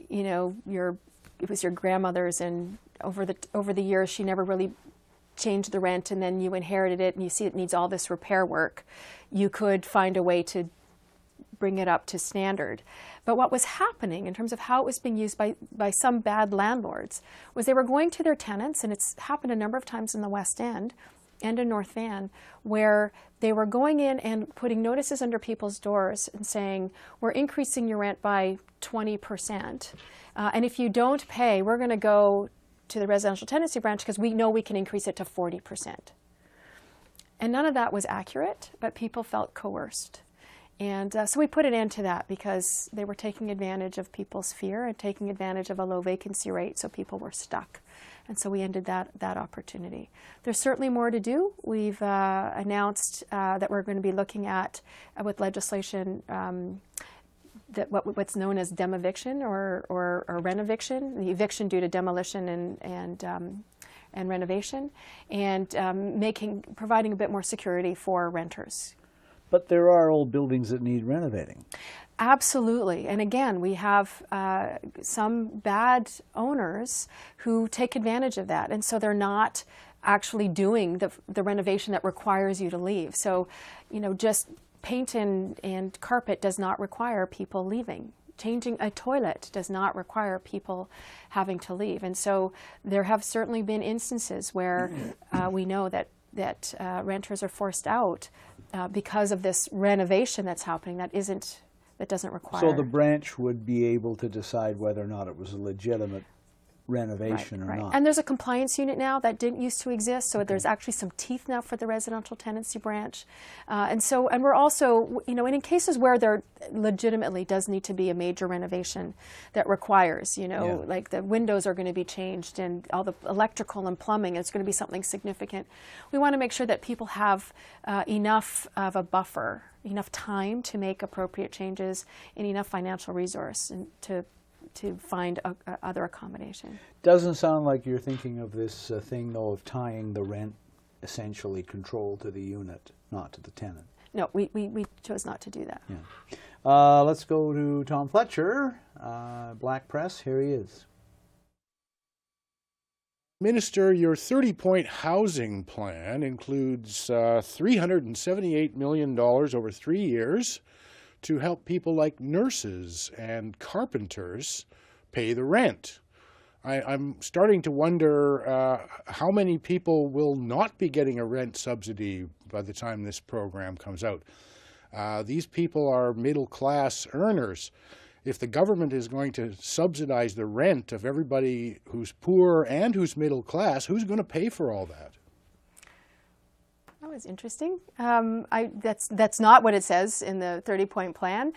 it was your grandmother's, and over the years she never really changed the rent, and then you inherited it and you see it needs all this repair work, you could find a way to bring it up to standard. But what was happening in terms of how it was being used by some bad landlords was they were going to their tenants, and it's happened a number of times in the West End and in North Van, where they were going in and putting notices under people's doors and saying, we're increasing your rent by 20%, and if you don't pay, we're going to go to the residential tenancy branch because we know we can increase it to 40%. And none of that was accurate, but people felt coerced. And so we put an end to that because they were taking advantage of people's fear and taking advantage of a low vacancy rate, so people were stuck. And so we ended that opportunity. There's certainly more to do. We've announced that we're going to be looking at, with legislation, that what's known as demoviction or renoviction, the eviction due to demolition and renovation, and providing a bit more security for renters. But there are old buildings that need renovating. Absolutely. And again, we have some bad owners who take advantage of that. And so they're not actually doing the renovation that requires you to leave. So, just paint and carpet does not require people leaving. Changing a toilet does not require people having to leave. And so there have certainly been instances where we know that renters are forced out because of this renovation that's happening that doesn't require. So the branch would be able to decide whether or not it was a legitimate renovation or not. And there's a compliance unit now that didn't used to exist, so there's actually some teeth now for the residential tenancy branch. And we're also, and in cases where there legitimately does need to be a major renovation that requires, like the windows are going to be changed and all the electrical and plumbing, it's going to be something significant. We want to make sure that people have enough of a buffer, enough time to make appropriate changes, and enough financial resource to find other accommodation. Doesn't sound like you're thinking of this thing, though, of tying the rent essentially control to the unit, not to the tenant. No, we chose not to do that. Yeah. Let's go to Tom Fletcher, Black Press. Here he is. Minister, your 30-point housing plan includes $378 million over 3 years to help people like nurses and carpenters pay the rent. I'm starting to wonder how many people will not be getting a rent subsidy by the time this program comes out. These people are middle-class earners. If the government is going to subsidize the rent of everybody who's poor and who's middle class, who's going to pay for all that? That was interesting. That's not what it says in the 30-point plan.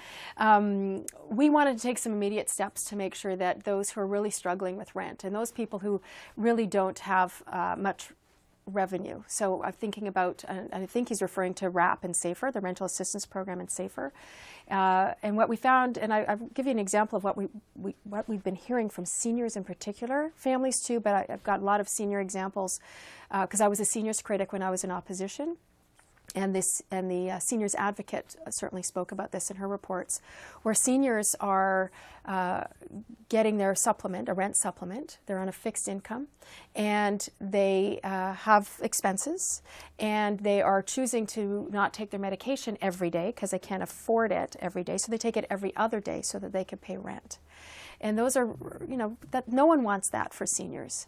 We wanted to take some immediate steps to make sure that those who are really struggling with rent and those people who really don't have much revenue. So I'm thinking about, I think he's referring to RAP and SAFER, the Rental Assistance Program and SAFER. And what we found, and I'll give you an example of what we've been hearing from seniors in particular, families too, but I've got a lot of senior examples because I was a seniors critic when I was in opposition. And the seniors advocate certainly spoke about this in her reports, where seniors are getting their supplement, a rent supplement. They're on a fixed income, and they have expenses, and they are choosing to not take their medication every day because they can't afford it every day, so they take it every other day so that they can pay rent. And those are, that no one wants that for seniors.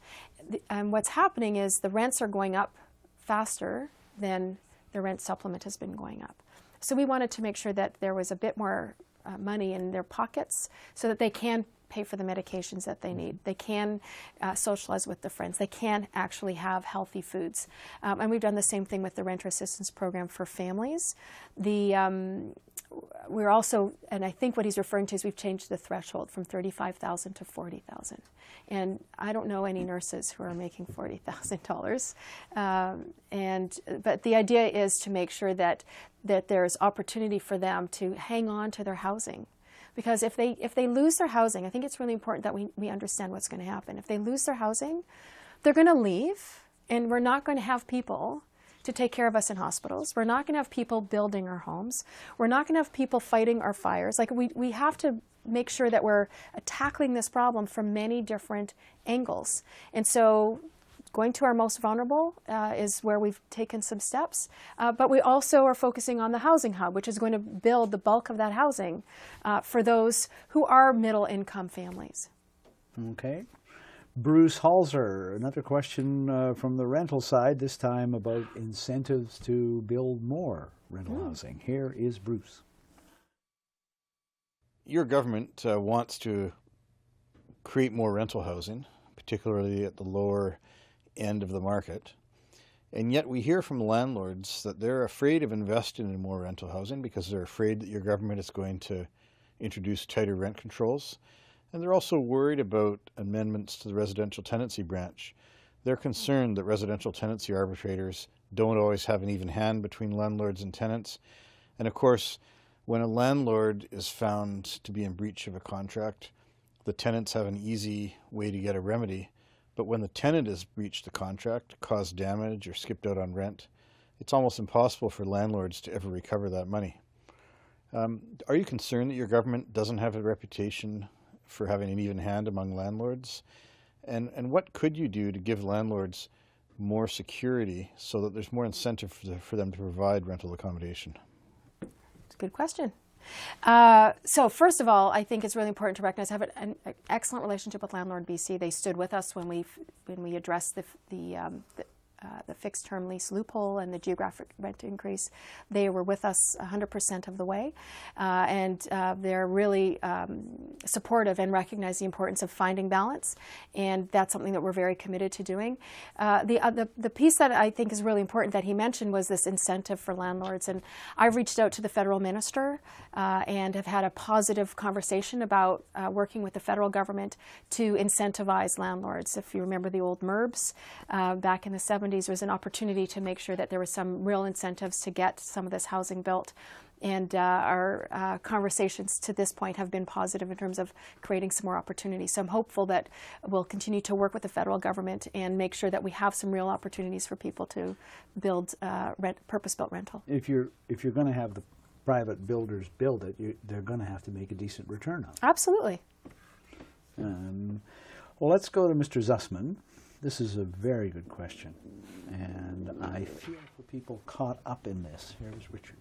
And what's happening is the rents are going up faster than the rent supplement has been going up. So we wanted to make sure that there was a bit more money in their pockets so that they can pay for the medications that they need. They can socialize with their friends. They can actually have healthy foods. And we've done the same thing with the renter assistance program for families. We're also, and I think what he's referring to is we've changed the threshold from $35,000 to $40,000. And I don't know any nurses who are making $40,000. But the idea is to make sure that there's opportunity for them to hang on to their housing. Because if they lose their housing, I think it's really important that we understand what's going to happen. If they lose their housing, they're going to leave, and we're not going to have people to take care of us in hospitals. We're not going to have people building our homes. We're not going to have people fighting our fires. Like we have to make sure that we're tackling this problem from many different angles. And so going to our most vulnerable is where we've taken some steps. But we also are focusing on the housing hub, which is going to build the bulk of that housing for those who are middle-income families. Okay. Bruce Halser, another question from the rental side, this time about incentives to build more rental housing. Here is Bruce. Your government wants to create more rental housing, particularly at the lower end of the market. And yet we hear from landlords that they're afraid of investing in more rental housing because they're afraid that your government is going to introduce tighter rent controls. And they're also worried about amendments to the residential tenancy branch. They're concerned that residential tenancy arbitrators don't always have an even hand between landlords and tenants. And of course, when a landlord is found to be in breach of a contract, the tenants have an easy way to get a remedy. But when the tenant has breached the contract, caused damage, or skipped out on rent, it's almost impossible for landlords to ever recover that money. Are you concerned that your government doesn't have a reputation for having an even hand among landlords? And what could you do to give landlords more security so that there's more incentive for them to provide rental accommodation? It's a good question. So first of all, I think it's really important to recognize I have an excellent relationship with Landlord BC. They stood with us when we addressed the fixed term lease loophole and the geographic rent increase. They were with us 100% of the way, and they're really supportive and recognize the importance of finding balance, and that's something that we're very committed to doing. The piece that I think is really important that he mentioned was this incentive for landlords, and I've reached out to the federal minister and have had a positive conversation about working with the federal government to incentivize landlords. If you remember the old MURBs back in the 70s, there was an opportunity to make sure that there were some real incentives to get some of this housing built. And our conversations to this point have been positive in terms of creating some more opportunities. So I'm hopeful that we'll continue to work with the federal government and make sure that we have some real opportunities for people to build purpose-built rental. If you're going to have the private builders build it, they're going to have to make a decent return on it. Absolutely. Well, let's go to Mr. Zussman. This is a very good question, and I feel for people caught up in this. Here's Richard.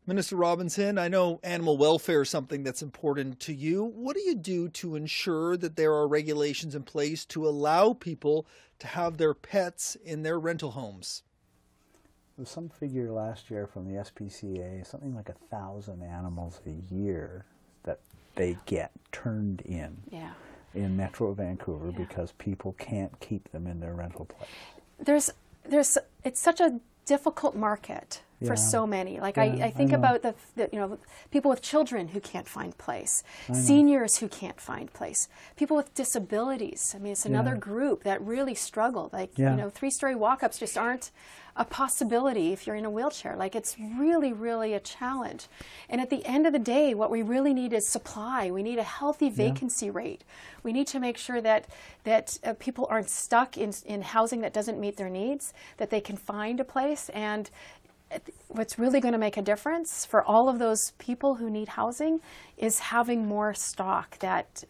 Minister Robinson, I know animal welfare is something that's important to you. What do you do to ensure that there are regulations in place to allow people to have their pets in their rental homes? There was some figure last year from the SPCA, something like 1,000 animals a year that they get turned in. Yeah. In Metro Vancouver because people can't keep them in their rental place. It's such a difficult market for so many. Like I think about the people with children who can't find place, seniors who can't find place, people with disabilities. I mean, it's another group that really struggle. Like 3-story walk-ups just aren't a possibility if you're in a wheelchair. Like, it's really, really a challenge. And at the end of the day, what we really need is supply. We need a healthy vacancy rate. We need to make sure that people aren't stuck in housing that doesn't meet their needs, that they can find a place. And what's really going to make a difference for all of those people who need housing is having more stock that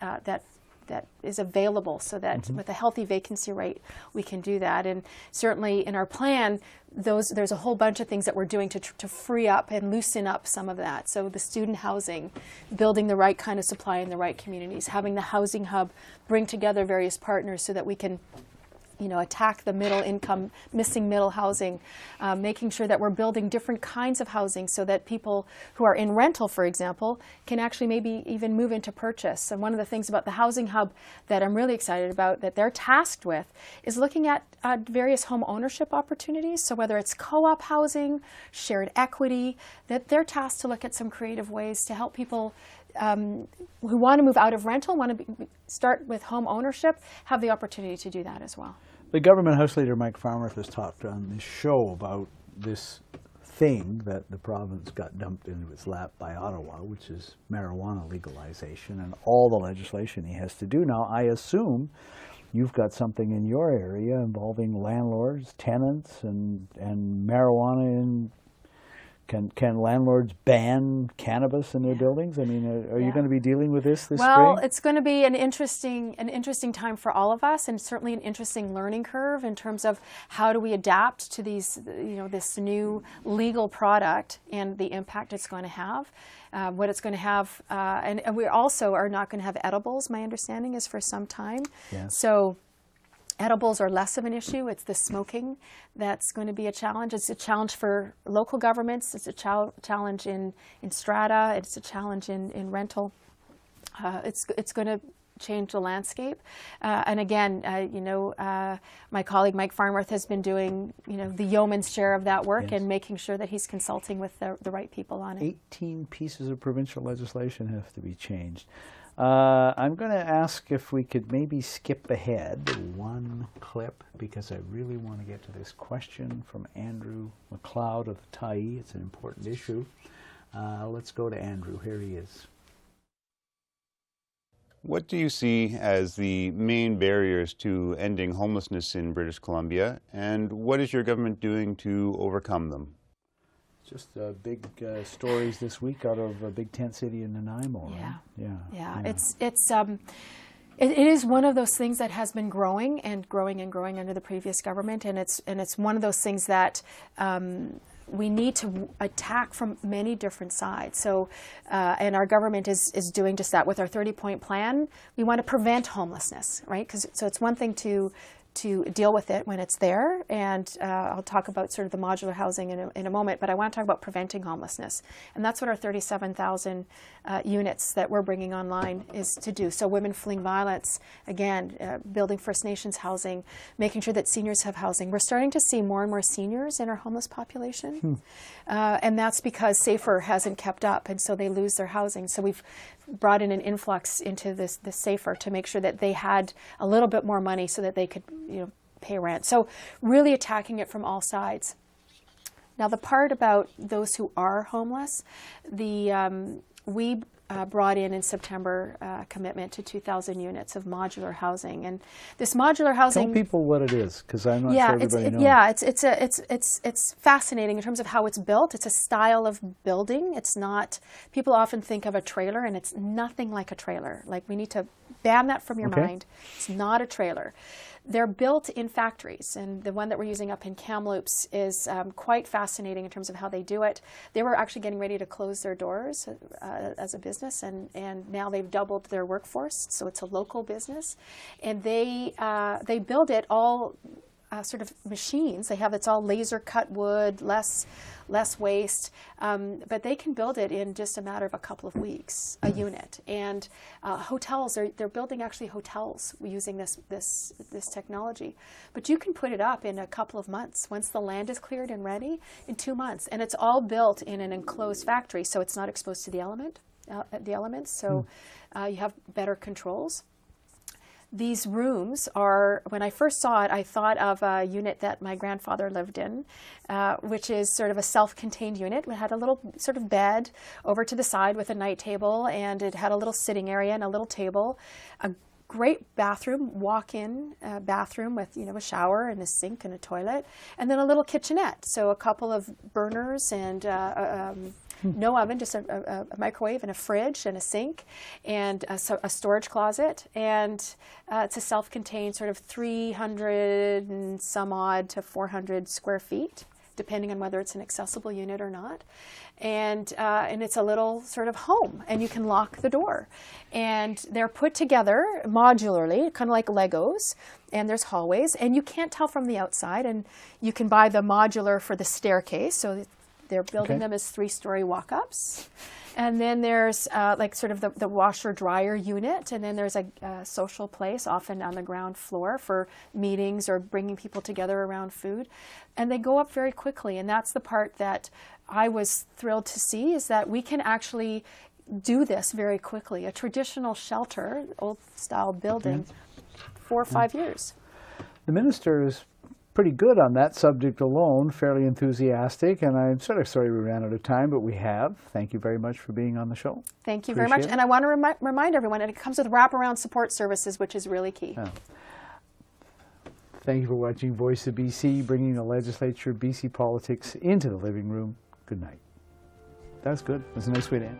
is available, so that with a healthy vacancy rate we can do that. And certainly in our plan, there's a whole bunch of things that we're doing to free up and loosen up some of that. So the student housing, building the right kind of supply in the right communities, having the housing hub bring together various partners so that we can attack the middle income, missing middle housing, making sure that we're building different kinds of housing so that people who are in rental, for example, can actually maybe even move into purchase. And one of the things about the housing hub that I'm really excited about that they're tasked with is looking at various home ownership opportunities. So whether it's co-op housing, shared equity, that they're tasked to look at some creative ways to help people who want to move out of rental, want to start with home ownership, have the opportunity to do that as well. The Government House Leader Mike Farmer has talked on this show about this thing that the province got dumped into its lap by Ottawa, which is marijuana legalization, and all the legislation he has to do now. I assume you've got something in your area involving landlords, tenants, and marijuana in Can landlords ban cannabis in their buildings? I mean, are you going to be dealing with this spring? Well, it's going to be an interesting time for all of us, and certainly an interesting learning curve in terms of how do we adapt to these, this new legal product and the impact it's going to have, what it's going to have, and we also are not going to have edibles. My understanding is for some time. Yes. So. Edibles are less of an issue. It's the smoking that's going to be a challenge. It's a challenge for local governments. It's a challenge in strata. It's a challenge in rental. It's going to change the landscape. And again, my colleague Mike Farnworth has been doing the yeoman's share of that work, yes, and making sure that he's consulting with the right people on it. 18 pieces of provincial legislation have to be changed. I'm going to ask if we could maybe skip ahead one clip, because I really want to get to this question from Andrew McLeod of the Tyee. It's an important issue. Let's go to Andrew. Here he is. What do you see as the main barriers to ending homelessness in British Columbia, and what is your government doing to overcome them? Just big stories this week out of a big tent city in Nanaimo. Yeah. Right? It is one of those things that has been growing and growing and growing under the previous government, and it's one of those things that we need to attack from many different sides. So, and our government is doing just that with our 30-point plan. We want to prevent homelessness, right? So it's one thing to deal with it when it's there, and I'll talk about sort of the modular housing in a moment, but I want to talk about preventing homelessness, and that's what our 37,000 units that we're bringing online is to do. So women fleeing violence, again, building First Nations housing, making sure that seniors have housing. We're starting to see more and more seniors in our homeless population, and that's because SAFER hasn't kept up, and so they lose their housing. So we've brought in an influx into this SAFER to make sure that they had a little bit more money so that they could pay rent. So really attacking it from all sides. Now the part about those who are homeless, we brought in September a commitment to 2,000 units of modular housing, and this modular housing. Tell people what it is, because I'm not sure everybody knows. Yeah, it's fascinating in terms of how it's built. It's a style of building. It's not. People often think of a trailer, and it's nothing like a trailer. Like, we need to ban that from your mind. It's not a trailer. They're built in factories, and the one that we're using up in Kamloops is quite fascinating in terms of how they do it. They were actually getting ready to close their doors as a business, and now they've doubled their workforce, so it's a local business. And they build it all sort of machines. It's all laser cut wood, less waste, but they can build it in just a matter of a couple of weeks, a unit. And hotels, they're building actually hotels using this technology. But you can put it up in a couple of months. Once the land is cleared and ready, in 2 months. And it's all built in an enclosed factory, so it's not exposed to the elements. So you have better controls. These rooms are, when I first saw it, I thought of a unit that my grandfather lived in, which is sort of a self-contained unit. It had a little sort of bed over to the side with a night table, and it had a little sitting area and a little table, a great bathroom, walk-in bathroom with a shower and a sink and a toilet, and then a little kitchenette. So a couple of burners and no oven, just a microwave and a fridge and a sink and a storage closet. And it's a self-contained sort of 300 and some odd to 400 square feet, depending on whether it's an accessible unit or not. And it's a little sort of home, and you can lock the door. And they're put together modularly, kind of like Legos, and there's hallways, and you can't tell from the outside. And you can buy the modular for the staircase, so they're building them as 3-story walk-ups. And then there's like sort of the washer-dryer unit, and then there's a social place, often on the ground floor, for meetings or bringing people together around food. And they go up very quickly, and that's the part that I was thrilled to see, is that we can actually do this very quickly. A traditional shelter, old-style building, 4 or 5 years. The minister is pretty good on that subject alone, fairly enthusiastic, and I'm sort of sorry we ran out of time, but we have. Thank you very much for being on the show. Thank you very much. And I want to remind everyone, and it comes with wraparound support services, which is really key. Thank you for watching Voice of BC, bringing the legislature, BC politics into the living room. Good night. That's good. That's a nice way to end.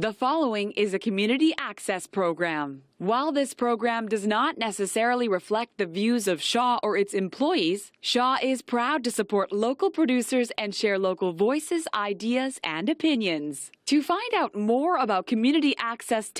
The following is a community access program. While this program does not necessarily reflect the views of Shaw or its employees, Shaw is proud to support local producers and share local voices, ideas, and opinions. To find out more about community access